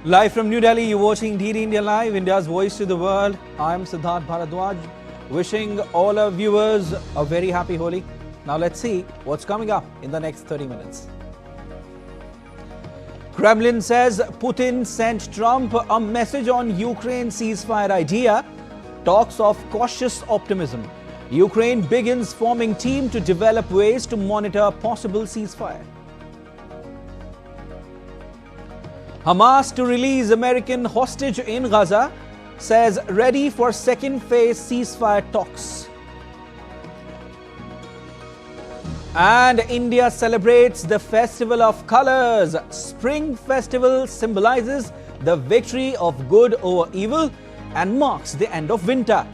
Live from New Delhi, you're watching DD India Live, India's voice to the world. I'm Siddharth Bharadwaj, wishing all our viewers a very happy Holi. Now let's see what's coming up in the next 30 minutes. Kremlin says Putin sent Trump a message on Ukraine ceasefire idea. Talks of cautious optimism. Ukraine begins forming team to develop ways to monitor possible ceasefire. Hamas to release American hostage in Gaza, says ready for second phase ceasefire talks. And India celebrates the Festival of Colors. Spring Festival symbolizes the victory of good over evil and marks the end of winter.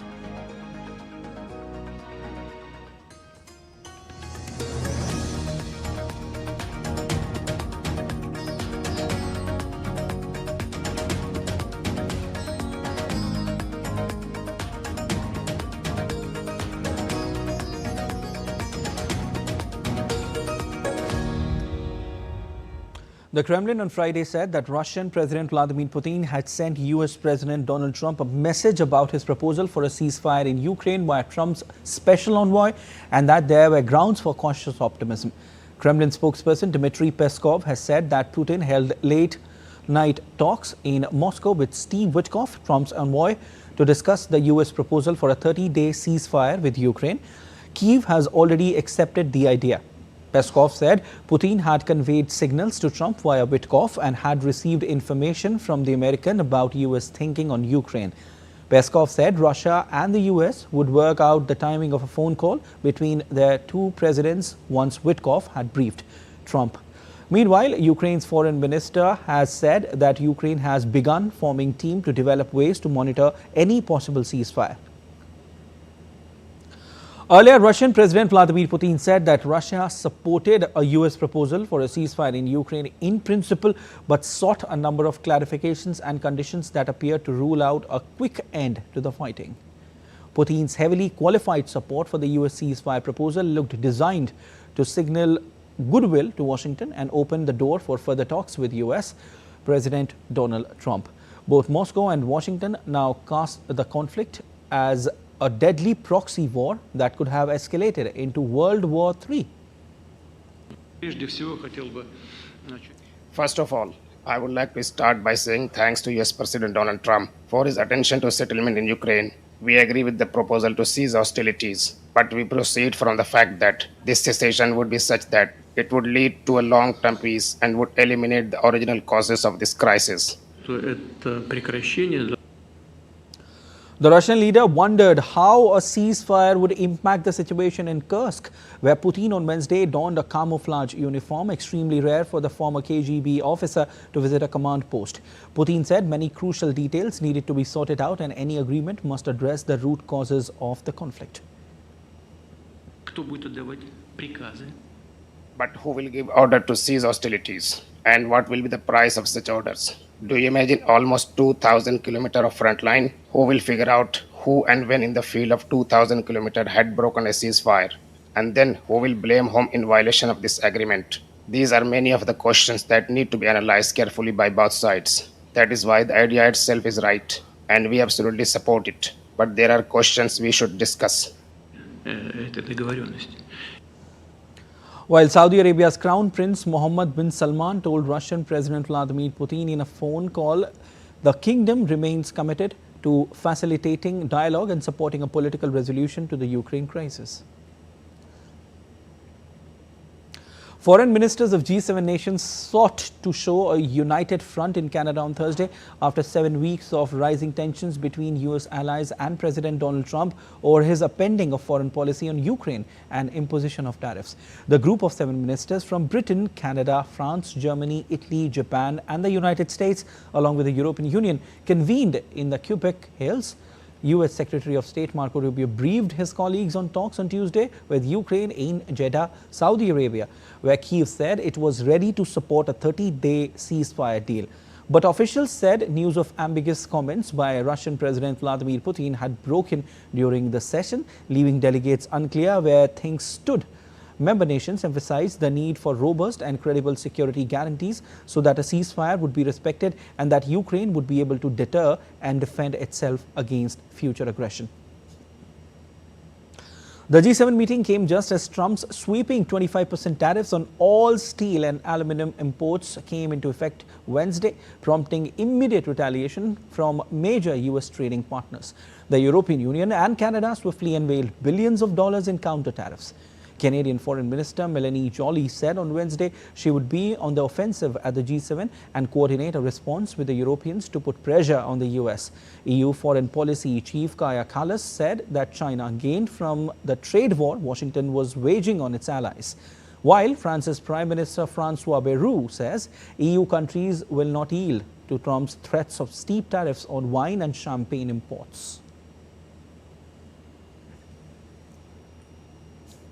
The Kremlin on Friday said that Russian President Vladimir Putin had sent U.S. President Donald Trump a message about his proposal for a ceasefire in Ukraine via Trump's special envoy, and that there were grounds for cautious optimism. Kremlin spokesperson Dmitry Peskov has said that Putin held late-night talks in Moscow with Steve Witkoff, Trump's envoy, to discuss the U.S. proposal for a 30-day ceasefire with Ukraine. Kyiv has already accepted the idea. Peskov said Putin had conveyed signals to Trump via Witkoff and had received information from the American about U.S. thinking on Ukraine. Peskov said Russia and the U.S. would work out the timing of a phone call between their two presidents once Witkoff had briefed Trump. Meanwhile, Ukraine's foreign minister has said that Ukraine has begun forming team to develop ways to monitor any possible ceasefire. Earlier, Russian President Vladimir Putin said that Russia supported a U.S. proposal for a ceasefire in Ukraine in principle, but sought a number of clarifications and conditions that appear to rule out a quick end to the fighting. Putin's heavily qualified support for the U.S. ceasefire proposal looked designed to signal goodwill to Washington and open the door for further talks with U.S. President Donald Trump. Both Moscow and Washington now cast the conflict as a deadly proxy war that could have escalated into World War III. First of all, I would like to start by saying thanks to US President Donald Trump for his attention to settlement in Ukraine. We agree with the proposal to cease hostilities, but we proceed from the fact that this cessation would be such that it would lead to a long-term peace and would eliminate the original causes of this crisis. The Russian leader wondered how a ceasefire would impact the situation in Kursk, where Putin on Wednesday donned a camouflage uniform, extremely rare for the former KGB officer to visit a command post. Putin said many crucial details needed to be sorted out and any agreement must address the root causes of the conflict. But who will give order to cease hostilities? And what will be the price of such orders? Do you imagine almost 2,000 kilometers of front line? Who will figure out who and when in the field of 2,000 kilometers had broken a ceasefire? And then who will blame whom in violation of this agreement? These are many of the questions that need to be analyzed carefully by both sides. That is why the idea itself is right, and we absolutely support it. But there are questions we should discuss. While Saudi Arabia's Crown Prince Mohammed bin Salman told Russian President Vladimir Putin in a phone call, the kingdom remains committed to facilitating dialogue and supporting a political resolution to the Ukraine crisis. Foreign ministers of G7 nations sought to show a united front in Canada on Thursday after 7 weeks of rising tensions between U.S. allies and President Donald Trump over his upending of foreign policy on Ukraine and imposition of tariffs. The group of 7 ministers from Britain, Canada, France, Germany, Italy, Japan and the United States, along with the European Union, convened in the Quebec Hills. U.S. Secretary of State Marco Rubio briefed his colleagues on talks on Tuesday with Ukraine in Jeddah, Saudi Arabia, where Kyiv said it was ready to support a 30-day ceasefire deal. But officials said news of ambiguous comments by Russian President Vladimir Putin had broken during the session, leaving delegates unclear where things stood. Member nations emphasized the need for robust and credible security guarantees so that a ceasefire would be respected and that Ukraine would be able to deter and defend itself against future aggression. The G7 meeting came just as Trump's sweeping 25% tariffs on all steel and aluminum imports came into effect Wednesday, prompting immediate retaliation from major U.S. trading partners. The European Union and Canada swiftly unveiled billions of dollars in counter tariffs. Canadian Foreign Minister Melanie Joly said on Wednesday she would be on the offensive at the G7 and coordinate a response with the Europeans to put pressure on the US. EU Foreign Policy Chief Kaja Kallas said that China gained from the trade war Washington was waging on its allies. While France's Prime Minister Francois Bayrou says EU countries will not yield to Trump's threats of steep tariffs on wine and champagne imports.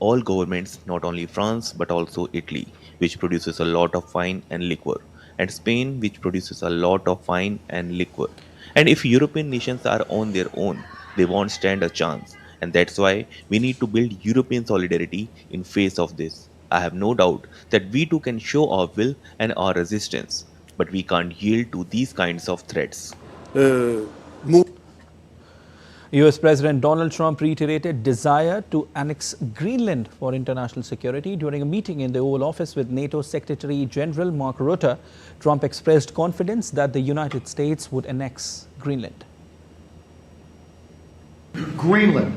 All governments, not only France but also Italy, which produces a lot of wine and liquor, and Spain, which produces a lot of wine and liquor. And if European nations are on their own, they won't stand a chance. And that's why we need to build European solidarity in face of this. I have no doubt that we too can show our will and our resistance, but we can't yield to these kinds of threats. US President Donald Trump reiterated desire to annex Greenland for international security. During a meeting in the Oval Office with NATO Secretary General Mark Rutte, Trump expressed confidence that the United States would annex Greenland. Greenland.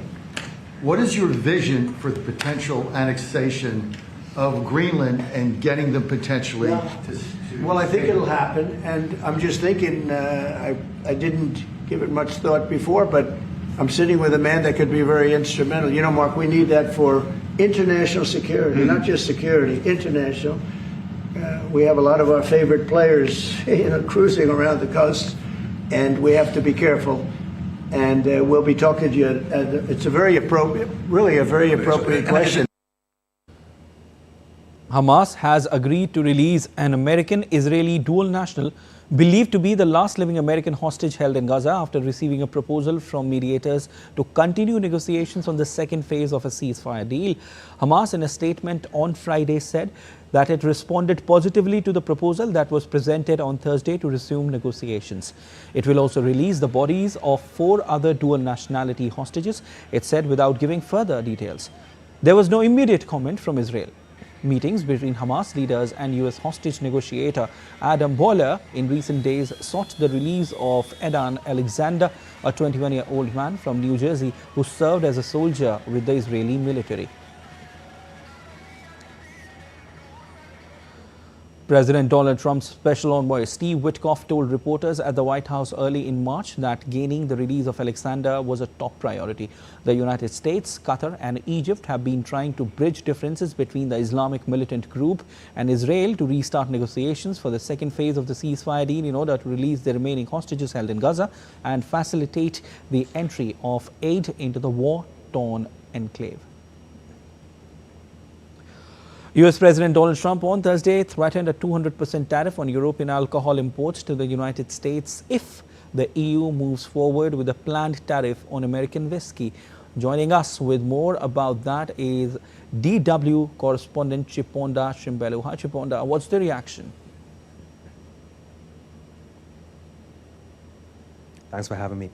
What is your vision for the potential annexation of Greenland and getting them potentially to Well, I think it'll happen, and I'm just thinking, I didn't give it much thought before, but I'm sitting with a man that could be very instrumental. You know, Mark, we need that for international security, not just security, international. We have a lot of our favorite players, cruising around the coast, and we have to be careful. And we'll be talking to you. It's a very appropriate, really a very appropriate question. Hamas has agreed to release an American-Israeli dual national believed to be the last living American hostage held in Gaza after receiving a proposal from mediators to continue negotiations on the second phase of a ceasefire deal. Hamas, in a statement on Friday, said that it responded positively to the proposal that was presented on Thursday to resume negotiations. It will also release the bodies of 4 other dual nationality hostages, it said, without giving further details. There was no immediate comment from Israel. Meetings between Hamas leaders and U.S. hostage negotiator Adam Boehler in recent days sought the release of Edan Alexander, a 21-year-old man from New Jersey who served as a soldier with the Israeli military. President Donald Trump's special envoy Steve Witkoff told reporters at the White House early in March that gaining the release of Alexander was a top priority. The United States, Qatar and Egypt have been trying to bridge differences between the Islamic militant group and Israel to restart negotiations for the second phase of the ceasefire deal in order to release the remaining hostages held in Gaza and facilitate the entry of aid into the war-torn enclave. U.S. President Donald Trump on Thursday threatened a 200% tariff on European alcohol imports to the United States if the EU moves forward with a planned tariff on American whiskey. Joining us with more about that is DW correspondent Chiponda Shimbelu. Hi Chiponda, what's the reaction? Thanks for having me.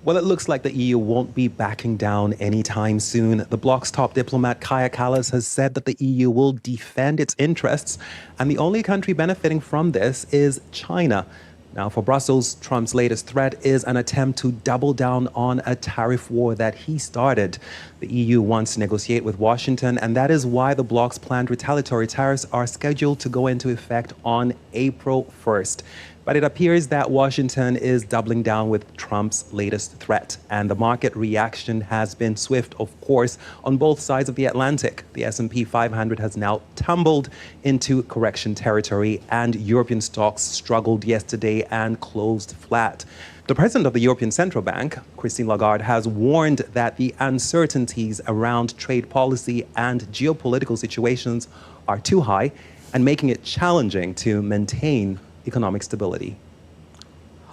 Well, it looks like the EU won't be backing down anytime soon. The bloc's top diplomat, Kaja Kallas, has said that the EU will defend its interests, and the only country benefiting from this is China. Now, for Brussels, Trump's latest threat is an attempt to double down on a tariff war that he started. The EU wants to negotiate with Washington, and that is why the bloc's planned retaliatory tariffs are scheduled to go into effect on April 1st. But it appears that Washington is doubling down with Trump's latest threat, and the market reaction has been swift, of course, on both sides of the Atlantic. The S&P 500 has now tumbled into correction territory, and European stocks struggled yesterday and closed flat. The president of the European Central Bank, Christine Lagarde, has warned that the uncertainties around trade policy and geopolitical situations are too high and making it challenging to maintain economic stability.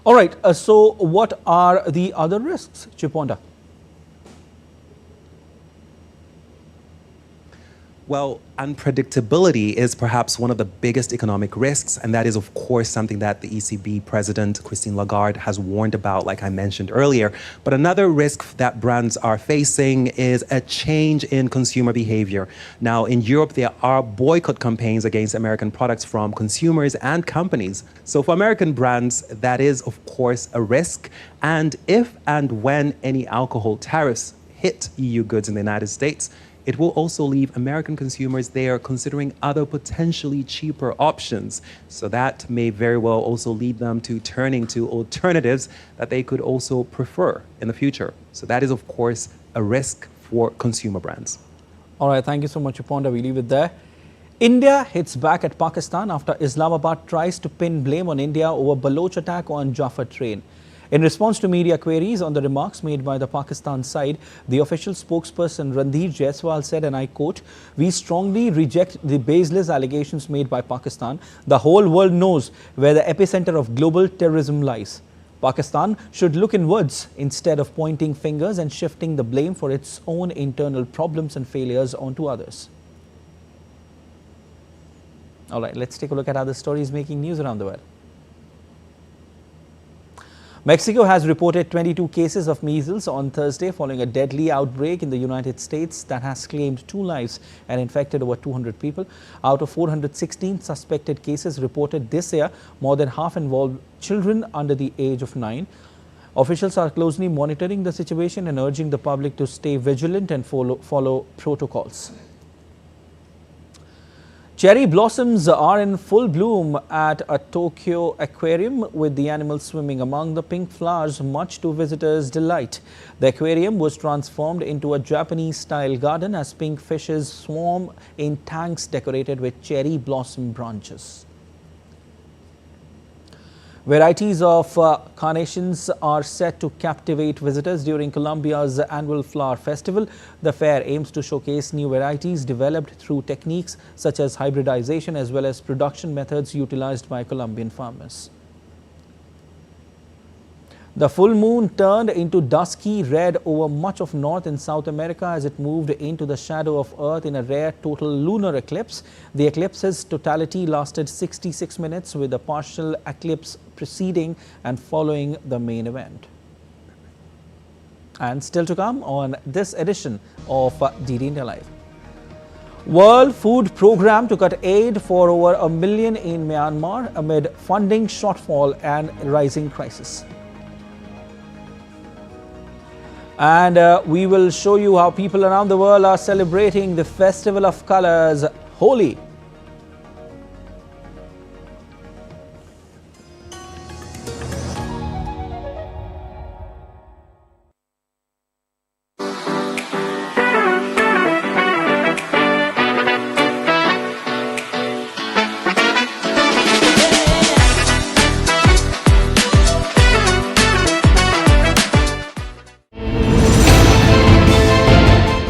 All right, so what are the other risks, Chiponda? Well, unpredictability is perhaps one of the biggest economic risks, and that is, of course, something that the ECB President Christine Lagarde has warned about, like I mentioned earlier. But another risk that brands are facing is a change in consumer behavior. Now, in Europe, there are boycott campaigns against American products from consumers and companies. So for American brands, that is, of course, a risk. And if and when any alcohol tariffs hit EU goods in the United States, it will also leave American consumers there considering other potentially cheaper options. So that may very well also lead them to turning to alternatives that they could also prefer in the future. So that is, of course, a risk for consumer brands. All right, thank you so much, Uponda. We leave it there. India hits back at Pakistan after Islamabad tries to pin blame on India over Baloch attack on Jaffa train. In response to media queries on the remarks made by the Pakistan side, the official spokesperson Randhir Jaiswal said, and I quote, "We strongly reject the baseless allegations made by Pakistan. The whole world knows where the epicenter of global terrorism lies. Pakistan should look inwards instead of pointing fingers and shifting the blame for its own internal problems and failures onto others." All right, let's take a look at other stories making news around the world. Mexico has reported 22 cases of measles on Thursday following a deadly outbreak in the United States that has claimed 2 lives and infected over 200 people. Out of 416 suspected cases reported this year, more than half involved children under the age of 9. Officials are closely monitoring the situation and urging the public to stay vigilant and follow protocols. Cherry blossoms are in full bloom at a Tokyo aquarium, with the animals swimming among the pink flowers, much to visitors' delight. The aquarium was transformed into a Japanese-style garden as pink fishes swarm in tanks decorated with cherry blossom branches. Varieties of carnations are set to captivate visitors during Colombia's annual flower festival. The fair aims to showcase new varieties developed through techniques such as hybridization as well as production methods utilized by Colombian farmers. The full moon turned into dusky red over much of North and South America as it moved into the shadow of Earth in a rare total lunar eclipse. The eclipse's totality lasted 66 minutes, with a partial eclipse preceding and following the main event. And still to come on this edition of DD India Live. World Food Programme to cut aid for over 1 million in Myanmar amid funding shortfall and rising crisis. And we will show you how people around the world are celebrating the festival of colors, Holi.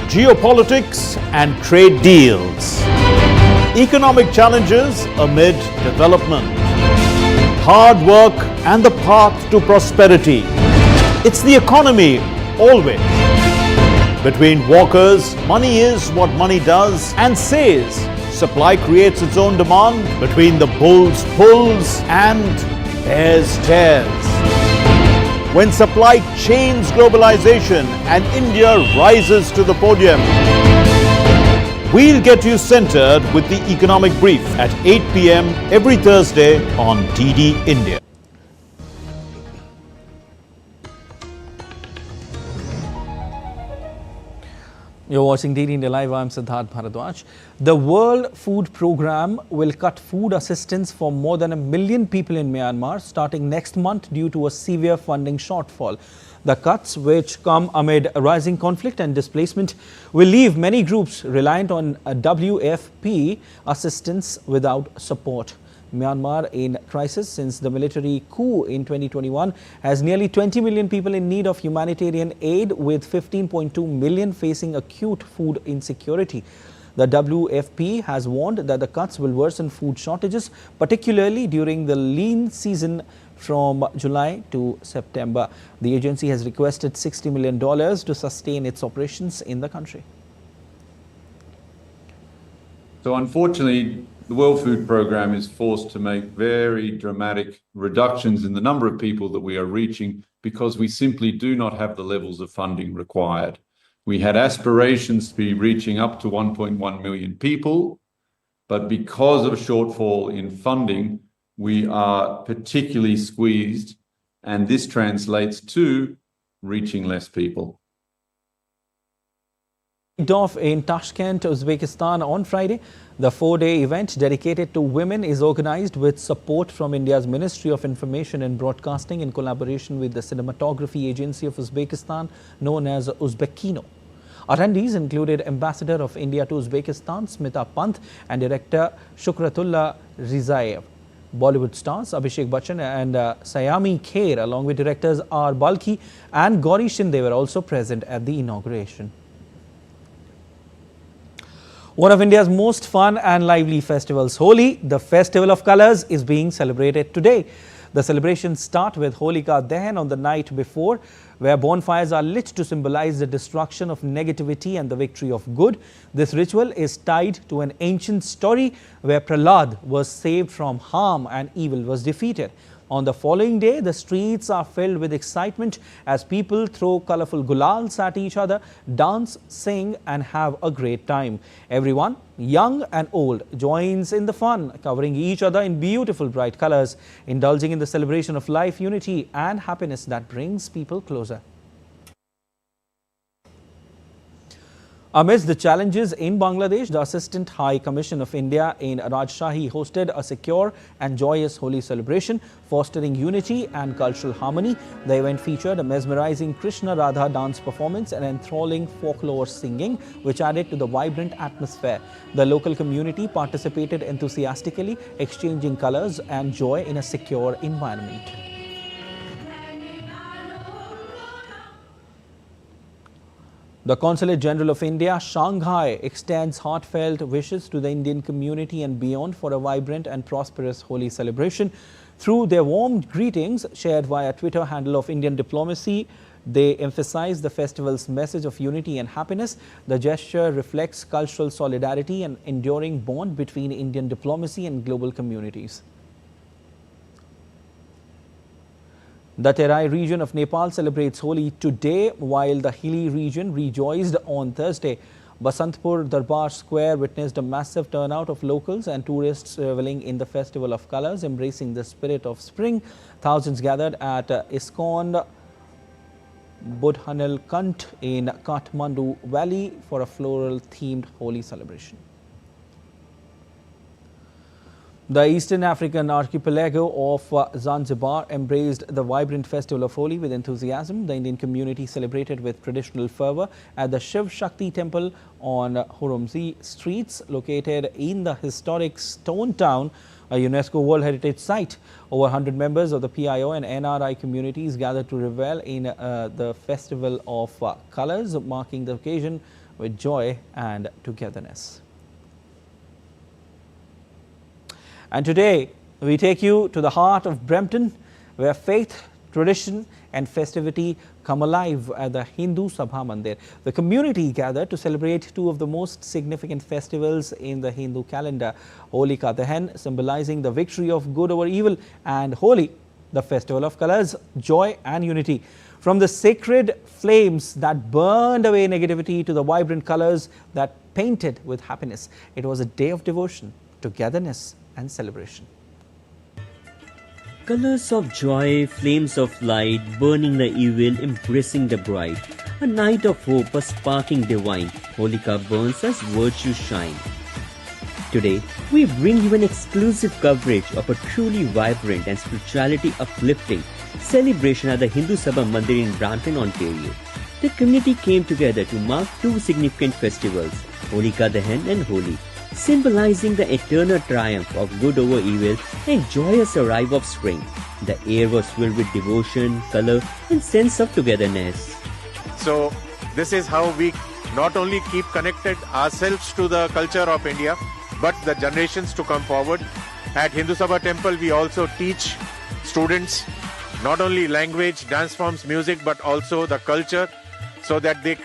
Geopolitics and trade deals, economic challenges amid development, hard work and the path to prosperity. It's the economy always. Between walkers, money is what money does and says. Supply creates its own demand. Between the bulls pulls and bears tears. When supply chains globalization and India rises to the podium. We'll get you centered with the economic brief at 8 p.m. every Thursday on DD India. You're watching DD India Live. I'm Siddharth Bharadwaj. The World Food Programme will cut food assistance for more than 1 million people in Myanmar starting next month due to a severe funding shortfall. The cuts, which come amid rising conflict and displacement, will leave many groups reliant on WFP assistance without support. Myanmar, in crisis since the military coup in 2021, has nearly 20 million people in need of humanitarian aid, with 15.2 million facing acute food insecurity. The WFP has warned that the cuts will worsen food shortages, particularly during the lean season from July to September. The agency has requested $60 million to sustain its operations in the country. So unfortunately, the World Food Programme is forced to make very dramatic reductions in the number of people that we are reaching because we simply do not have the levels of funding required. We had aspirations to be reaching up to 1.1 million people, but because of a shortfall in funding, we are particularly squeezed, and this translates to reaching less people. Kicked off in Tashkent, Uzbekistan on Friday. The 4-day event dedicated to women is organized with support from India's Ministry of Information and Broadcasting in collaboration with the cinematography agency of Uzbekistan known as Uzbekino. Attendees included Ambassador of India to Uzbekistan Smita Pant and director Shukratullah Rizaev. Bollywood stars Abhishek Bachchan and Sayami Kher along with directors R. Balki and Gauri Shinde were also present at the inauguration. One of India's most fun and lively festivals, Holi, the Festival of Colors, is being celebrated today. The celebrations start with Holika Dahan on the night before, where bonfires are lit to symbolize the destruction of negativity and the victory of good. This ritual is tied to an ancient story where Prahlad was saved from harm and evil was defeated. On the following day, the streets are filled with excitement as people throw colorful gulals at each other, dance, sing and have a great time. Everyone, young and old, joins in the fun, covering each other in beautiful bright colors, indulging in the celebration of life, unity and happiness that brings people closer. Amidst the challenges in Bangladesh, the Assistant High Commission of India in Rajshahi hosted a secure and joyous Holi celebration, fostering unity and cultural harmony. The event featured a mesmerizing Krishna Radha dance performance and enthralling folklore singing, which added to the vibrant atmosphere. The local community participated enthusiastically, exchanging colors and joy in a secure environment. The Consulate General of India, Shanghai, extends heartfelt wishes to the Indian community and beyond for a vibrant and prosperous Holi celebration. Through their warm greetings shared via Twitter handle of Indian diplomacy, they emphasize the festival's message of unity and happiness. The gesture reflects cultural solidarity and enduring bond between Indian diplomacy and global communities. The Terai region of Nepal celebrates Holi today, while the hilly region rejoiced on Thursday. Basantpur Darbar Square witnessed a massive turnout of locals and tourists reveling in the Festival of Colors, embracing the spirit of spring. Thousands gathered at ISKCON Budhanel Kant in Kathmandu Valley for a floral-themed Holi celebration. The Eastern African archipelago of Zanzibar embraced the vibrant festival of Holi with enthusiasm. The Indian community celebrated with traditional fervor at the Shiv Shakti temple on Horomzi streets, located in the historic Stone Town, a UNESCO World Heritage Site. Over 100 members of the PIO and NRI communities gathered to revel in the Festival of Colors, marking the occasion with joy and togetherness. And today, we take you to the heart of Brampton, where faith, tradition and festivity come alive at the Hindu Sabha Mandir. The community gathered to celebrate two of the most significant festivals in the Hindu calendar, Holika Dahan, symbolizing the victory of good over evil, and Holi, the festival of colors, joy and unity. From the sacred flames that burned away negativity to the vibrant colors that painted with happiness, it was a day of devotion, togetherness and celebration. Colors of joy, flames of light, burning the evil, embracing the bright. A night of hope, a sparking divine. Holika burns as virtue shine. Today, we bring you an exclusive coverage of a truly vibrant and spirituality uplifting celebration at the Hindu Sabha Mandir in Brampton, Ontario. The community came together to mark two significant festivals, Holika Dahan and Holi, symbolizing the eternal triumph of good over evil and joyous arrival of spring. The air was filled with devotion, color and sense of togetherness. So this is how we not only keep connected ourselves to the culture of India, but the generations to come forward. At Hindu Sabha Temple, we also teach students not only language, dance forms, music, but also the culture, so that they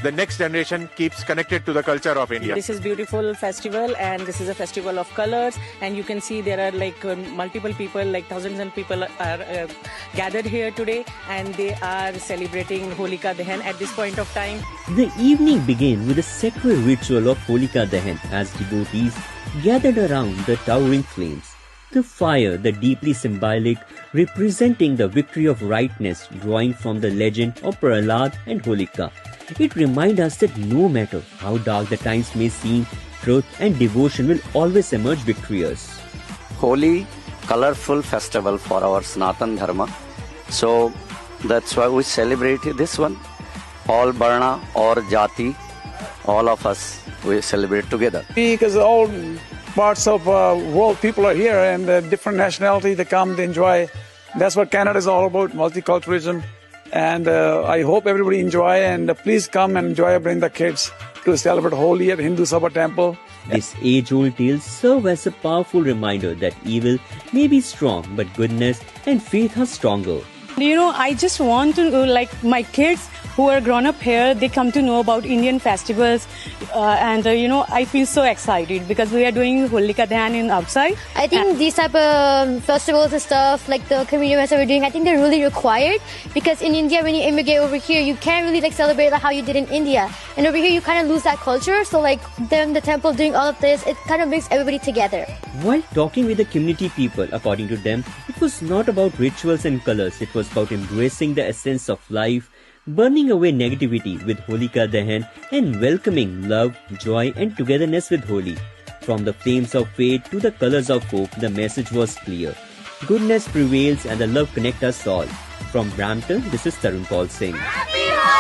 the next generation keeps connected to the culture of India. This is beautiful festival, and this is a festival of colors, and you can see there are like multiple people, like thousands of people are gathered here today, and they are celebrating Holika Dahan at this point of time. The evening began with a sacred ritual of Holika Dahan as devotees gathered around the towering flames. The fire, the deeply symbolic, representing the victory of rightness, drawing from the legend of Prahlad and Holika. It reminds us that no matter how dark the times may seem, truth and devotion will always emerge victorious. Holi, colorful festival for our Sanatan Dharma. So that's why we celebrate this one. All Varna or Jati, all of us, we celebrate together. Because all parts of world people are here, and different nationality, they come, they enjoy. That's what Canada is all about, multiculturalism. And I hope everybody enjoy, and please come and enjoy, bring the kids to celebrate Holi at Hindu Sabha temple. This age-old tale serves as a powerful reminder that evil may be strong, but goodness and faith are stronger. You know, I just want to, like my kids who are grown up here, they come to know about Indian festivals, and you know, I feel so excited because we are doing Holika Dahan in outside. I think these type of festivals and stuff, like the community events that we're doing, I think they're really required, because in India, when you immigrate over here, you can't really like celebrate like how you did in India, and over here you kind of lose that culture. So like them, the temple doing all of this, it kind of brings everybody together. While talking with the community people, according to them, it was not about rituals and colors, it was about embracing the essence of life, burning away negativity with Holika Dahan, and welcoming love, joy and togetherness with Holi. From the flames of faith to the colors of hope, the message was clear. Goodness prevails and the love connects us all. From Brampton, this is Tarun Paul Singh. Happy Holi!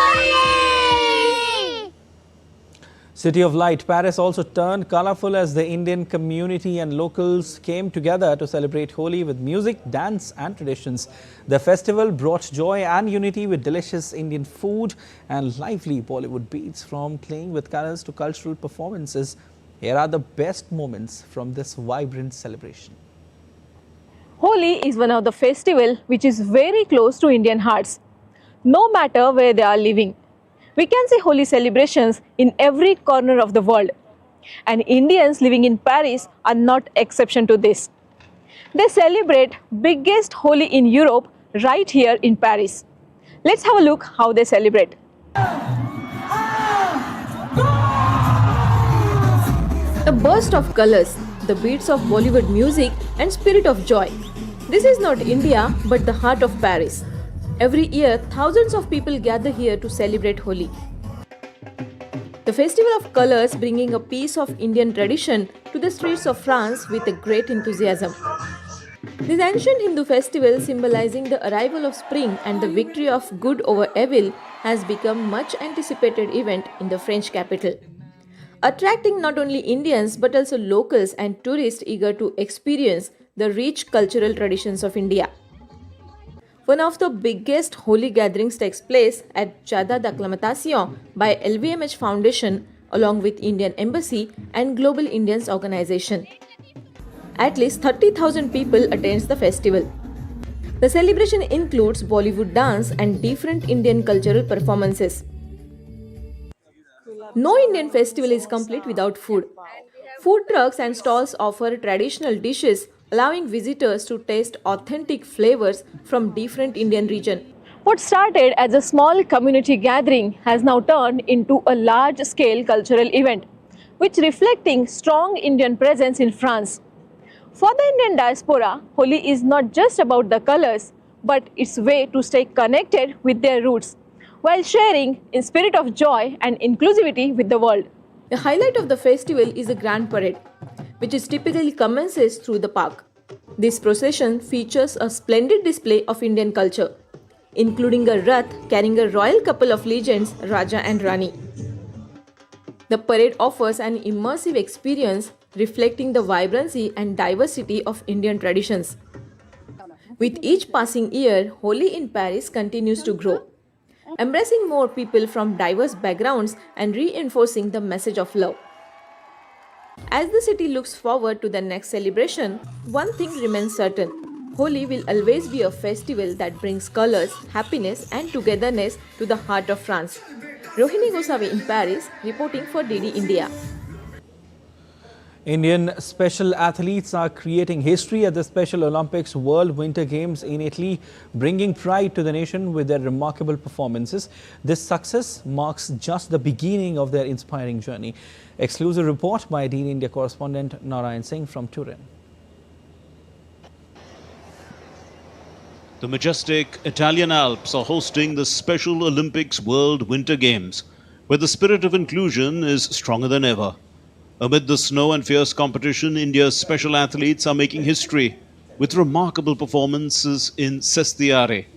City of Light, Paris also turned colorful as the Indian community and locals came together to celebrate Holi with music, dance and traditions. The festival brought joy and unity with delicious Indian food and lively Bollywood beats. From playing with colors to cultural performances, here are the best moments from this vibrant celebration. Holi is one of the festivals which is very close to Indian hearts, no matter where they are living. We can see Holi celebrations in every corner of the world, and Indians living in Paris are not exception to this. They celebrate biggest Holi in Europe right here in Paris. Let's have a look how they celebrate. A burst of colors, the beats of Bollywood music and spirit of joy. This is not India but the heart of Paris. Every year, thousands of people gather here to celebrate Holi. The festival of colors bringing a piece of Indian tradition to the streets of France with a great enthusiasm. This ancient Hindu festival symbolizing the arrival of spring and the victory of good over evil has become much anticipated event in the French capital, attracting not only Indians but also locals and tourists eager to experience the rich cultural traditions of India. One of the biggest Holi gatherings takes place at Jardin d'Acclimatation by LVMH Foundation along with Indian Embassy and Global Indians Organization. At least 30,000 people attend the festival. The celebration includes Bollywood dance and different Indian cultural performances. No Indian festival is complete without food. Food trucks and stalls offer traditional dishes, allowing visitors to taste authentic flavors from different Indian regions. What started as a small community gathering has now turned into a large-scale cultural event, which reflecting strong Indian presence in France. For the Indian diaspora, Holi is not just about the colors, but its way to stay connected with their roots, while sharing in spirit of joy and inclusivity with the world. The highlight of the festival is a grand parade, which is typically commences through the park. This procession features a splendid display of Indian culture, including a rath carrying a royal couple of legends, Raja and Rani. The parade offers an immersive experience reflecting the vibrancy and diversity of Indian traditions. With each passing year, Holi in Paris continues to grow, embracing more people from diverse backgrounds and reinforcing the message of love. As the city looks forward to the next celebration, one thing remains certain. Holi will always be a festival that brings colors, happiness and togetherness to the heart of France. Rohini Goswami in Paris, reporting for DD India. Indian special athletes are creating history at the Special Olympics World Winter Games in Italy, bringing pride to the nation with their remarkable performances. This success marks just the beginning of their inspiring journey. Exclusive report by DD India correspondent Narayan Singh from Turin. The majestic Italian Alps are hosting the Special Olympics World Winter Games, where the spirit of inclusion is stronger than ever. Amid the snow and fierce competition, India's special athletes are making history with remarkable performances in Cestiare.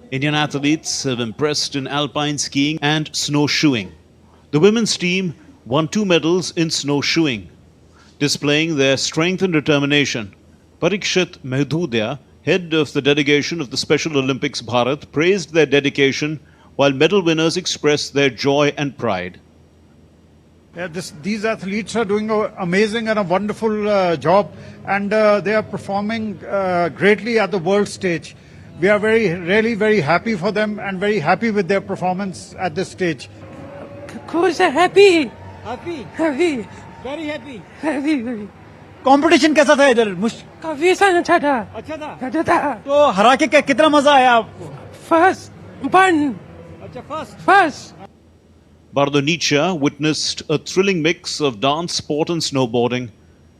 Indian athletes have impressed in alpine skiing and snowshoeing. The women's team won 2 medals in snowshoeing, displaying their strength and determination. Parikshit Mehdudya, head of the delegation of the Special Olympics Bharat, praised their dedication, while medal winners expressed their joy and pride. These athletes are doing an amazing and a wonderful job, and they are performing greatly at the world stage. We are really very happy for them and very happy with their performance at this stage. Coach, happy. Happy? Happy. Very happy. Happy, very. Competition कैसा था इधर? काफी अच्छा था. अच्छा था? अच्छा था. तो हरा के कितना मजा आया आपको? First, one. अच्छा, first. Bardonecha witnessed a thrilling mix of dance, sport and snowboarding.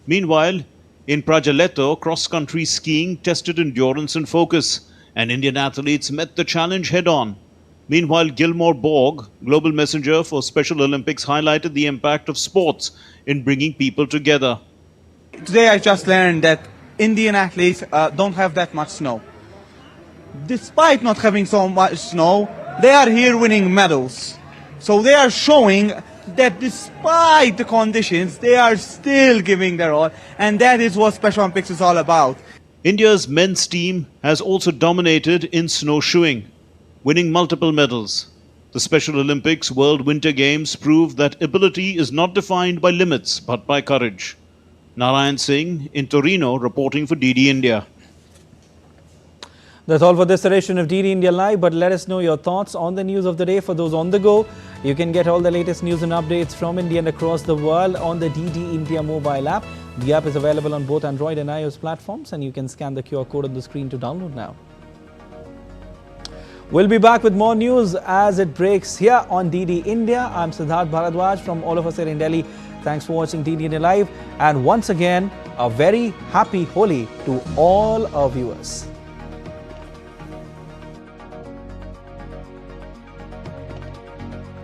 Meanwhile, in Prajaletto, cross-country skiing tested endurance and focus, and Indian athletes met the challenge head-on. Meanwhile, Gilmore Borg, Global Messenger for Special Olympics, highlighted the impact of sports in bringing people together. Today I just learned that Indian athletes don't have that much snow. Despite not having so much snow, they are here winning medals. So they are showing that despite the conditions, they are still giving their all, and that is what Special Olympics is all about. India's men's team has also dominated in snowshoeing, winning multiple medals. The Special Olympics World Winter Games prove that ability is not defined by limits, but by courage. Narayan Singh in Torino, reporting for DD India. That's all for this edition of DD India Live, but let us know your thoughts on the news of the day. For those on the go, you can get all the latest news and updates from India and across the world on the DD India mobile app. The app is available on both Android and iOS platforms, and you can scan the QR code on the screen to download now. We'll be back with more news as it breaks here on DD India. I'm Siddharth Bharadwaj from all of us here in Delhi. Thanks for watching DD India Live, and once again, a very happy Holi to all our viewers.